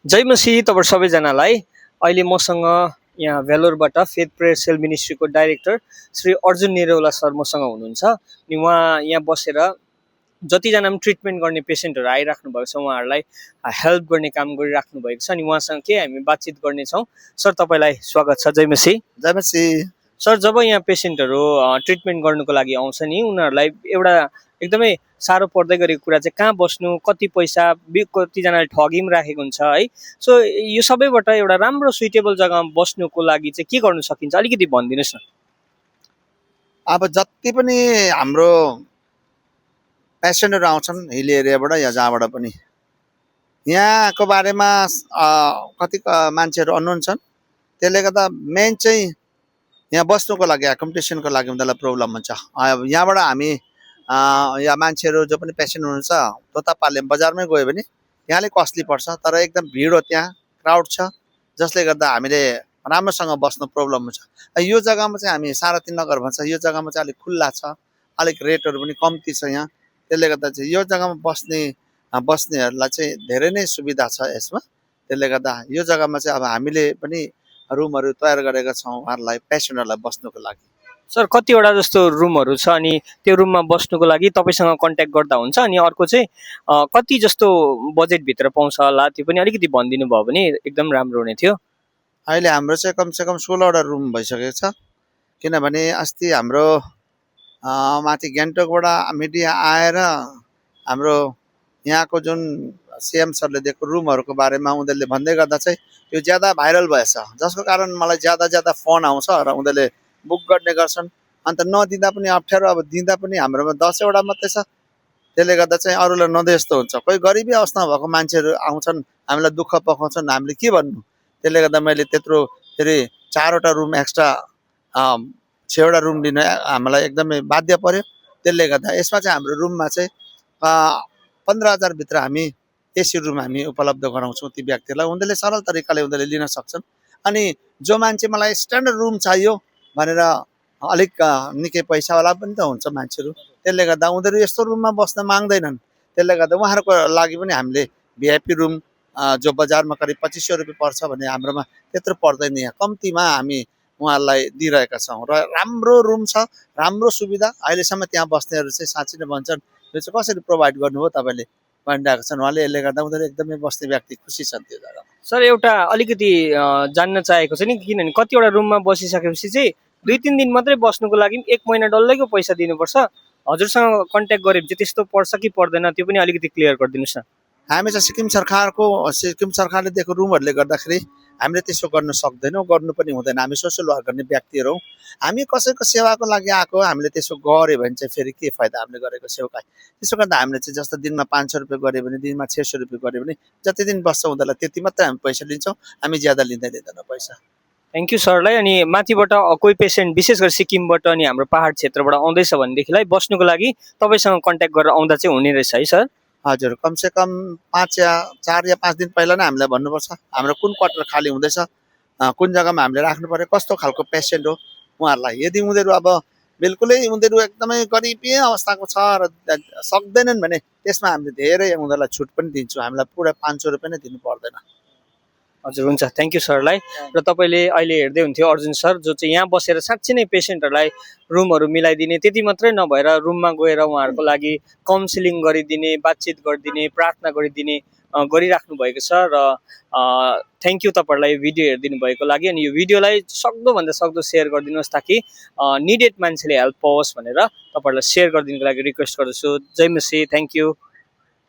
जय मसीह तपाईँ सबैजनालाई। अहिले मसँग यहाँ भेलोरबाट फेथ प्रेयर सेल मिनिस्ट्रीको डाइरेक्टर श्री अर्जुन निरौला सर मसँग हुनुहुन्छ। अनि उहाँ यहाँ बसेर जतिजना पनि ट्रिटमेन्ट गर्ने पेसेन्टहरू आइराख्नु भएको छ उहाँहरूलाई हेल्प गर्ने काम गरिराख्नु भएको छ। अनि उहाँसँग के हामी बातचित गर्नेछौँ। सर तपाईँलाई स्वागत छ। जय मसीह। जय मसीह। सर जब यहाँ पेसेन्टहरू ट्रिटमेन्ट गर्नुको लागि आउँछ नि उनीहरूलाई एउटा एकदमै साह्रो पर्दै गरेको कुरा चाहिँ कहाँ बस्नु, कति पैसा, कतिजनाले ठगी पनि राखेको हुन्छ है। सो यो सबैबाट एउटा राम्रो सुइटेबल जग्गामा बस्नुको लागि चाहिँ के गर्नु सकिन्छ अलिकति भनिदिनुहोस् न। अब जति पनि हाम्रो पेसेन्टहरू आउँछन् हिल एरियाबाट या जहाँबाट पनि यहाँको बारेमा कति मान्छेहरू अननोन छन्। त्यसले गर्दा मेन चाहिँ यहाँ बस्नुको लागि एकोमोडेसनको लागि उनीहरूलाई प्रब्लम हुन्छ। यहाँबाट हामी या मान्छेहरू जो पनि पेसेन्ट हुनुहुन्छ तोतापाले बजारमै गयो भने त्यहाँले कस्टली पर्छ, तर एकदम भिड हो, त्यहाँ क्राउड छ, जसले गर्दा हामीले राम्रोसँग बस्नु प्रब्लम हुन्छ। यो जग्गामा चाहिँ हामी 3.5 नगर भन्छ, यो जग्गामा चाहिँ अलिक खुल्ला छ, अलिक रेटहरू पनि कम्ती छ यहाँ। त्यसले गर्दा चाहिँ यो जग्गामा बस्नेहरूलाई चाहिँ धेरै नै सुविधा छ यसमा। त्यसले गर्दा यो जग्गामा चाहिँ अब हामीले पनि रुमहरू तयार गरेका छौँ उहाँहरूलाई, पेसेन्टहरूलाई बस्नुको लागि। सर कतिवटा जस्तो रुमहरू छ अनि त्यो रुममा बस्नुको लागि तपाईँसँग कन्ट्याक्ट गर्दा हुन्छ? अनि अर्को चाहिँ कति जस्तो बजेटभित्र पाउँछ होला त्यो पनि अलिकति भनिदिनु भयो भने एकदम राम्रो हुने थियो। अहिले हाम्रो चाहिँ कमसेकम 16वटा रुम भइसकेको छ, किनभने अस्ति हाम्रो माथि गान्तोकबाट मिडिया आएर हाम्रो यहाँको जुन सिएम सरले दिएको रुमहरूको बारेमा उनीहरूले भन्दै गर्दा चाहिँ यो ज्यादा भाइरल भएछ, जसको कारण मलाई ज्यादा फोन आउँछ र उनीहरूले बुक गर्ने गर्छन्। अन्त नदिँदा पनि अप्ठ्यारो, अब दिँदा पनि हाम्रोमा 10वटा मात्रै छ। त्यसले गर्दा चाहिँ अरूलाई नदिए जस्तो हुन्छ। कोही गरिबी अवस्थामा भएको मान्छेहरू आउँछन्, हामीलाई दुःख पकाउँछन्, हामीले के भन्नु। त्यसले गर्दा मैले त्यत्रो फेरि 4वटा रुम एक्स्ट्रा 6वटा रुम दिन हामीलाई एकदमै बाध्य पर्यो। त्यसले गर्दा यसमा चाहिँ हाम्रो रुममा चाहिँ 15,000 भित्र हामी एसी रुम हामी उपलब्ध गराउँछौँ ती व्यक्तिहरूलाई। उनीहरूले सरल तरिकाले उनीहरूले लिन सक्छन्। अनि जो मान्छे मलाई स्ट्यान्डर्ड रुम चाहियो भनेर अलिक निकै पैसावाला पनि त हुन्छ मान्छेहरू, त्यसले गर्दा उनीहरू यस्तो रुममा बस्न माग्दैनन्। त्यसले गर्दा उहाँहरूको लागि पनि हामीले भिआइपी रुम जो बजारमा करिब 2500 रुपियाँ पर्छ भने हाम्रोमा त्यत्रो पर्दैन, यहाँ कम्तीमा हामी उहाँहरूलाई दिइरहेका छौँ। र राम्रो रुम छ, राम्रो सुविधा। अहिलेसम्म त्यहाँ बस्नेहरू चाहिँ साँच्चै नै भन्छन् यो चाहिँ कसरी प्रोभाइड गर्नुभयो तपाईँले भनिरहेका छन् उहाँले। यसले गर्दा उनीहरू एकदमै बस्ने व्यक्ति खुसी छन् त्यो जग्गामा। सर एउटा अलिकति जान्न चाहेको छ नि, किनभने कतिवटा रुममा बसिसकेपछि चाहिँ 2-3 दिन मात्रै बस्नुको लागि 1 महिना डल्लैको पैसा दिनुपर्छ। हजुरसँग कन्ट्याक्ट गरेपछि त्यस्तो पर्छ कि पर्दैन त्यो पनि अलिकति क्लियर गरिदिनुहोस् न। हामी चाहिँ सिक्किम सरकारले दिएको रुमहरूले गर्दाखेरि हामीले त्यसो गर्न सक्दैनौँ, गर्नु पनि हुँदैन। हामी सोसल वर्क गर्ने व्यक्तिहरू हौँ। हामी कसैको सेवाको लागि आएको, हामीले त्यसो गऱ्यो भने चाहिँ फेरि के फाइदा हामीले गरेको सेवा। त्यसो गर्दा हामीले चाहिँ जस्तो दिनमा 500 रुपियाँ गऱ्यो भने, दिनमा 600 रुपियाँ गऱ्यो भने जति दिन बस्छ उनीहरूलाई त्यति मात्रै हामी पैसा लिन्छौँ। हामी ज्यादा लिँदैन पैसा। थ्याङ्क यू सरलाई। अनि माथिबाट कोही पेसेन्ट विशेष गरी सिक्किमबाट अनि हाम्रो पहाड क्षेत्रबाट आउँदैछ भनेदेखिलाई बस्नुको लागि तपाईँसँग कन्ट्याक्ट गरेर आउँदा चाहिँ हुने रहेछ है सर? हजुर, कमसेकम 4 या 5 दिन पहिला नै हामीलाई भन्नुपर्छ हाम्रो कुन क्वार्टर खाली हुँदैछ, कुन जग्गामा हामीले राख्नु पर्यो, कस्तो खालको पेसेन्ट हो उहाँहरूलाई। यदि उनीहरू अब बिल्कुलै उनीहरू एकदमै गरिबी अवस्थाको छ र सक्दैनन् भने त्यसमा हामीले धेरै उनीहरूलाई छुट पनि दिन्छौँ। हामीलाई पुरा 500 रुपियाँ नै दिनु पर्दैन। हजुर हुन्छ, थ्याङ्क यू सरलाई। र तपाईँले अहिले हेर्दै हुन्थ्यो अर्जुन सर, जो चाहिँ यहाँ बसेर साँच्चै नै पेसेन्टहरूलाई रुमहरू मिलाइदिने, त्यति मात्रै नभएर रुममा गएर उहाँहरूको लागि काउन्सिलिङ गरिदिने, बातचित गरिदिने, प्रार्थना गरिदिने गरिराख्नु भएको छ। र थ्याङ्क यू तपाईँहरूलाई भिडियो हेरिदिनु भएको लागि। अनि यो भिडियोलाई सक्दोभन्दा सक्दो सेयर गरिदिनुहोस् ताकि निडेड मान्छेले हेल्प पाओस् भनेर तपाईँहरूलाई सेयर गरिदिनुको लागि रिक्वेस्ट गर्दछु। जय मसी, थ्याङ्क यू।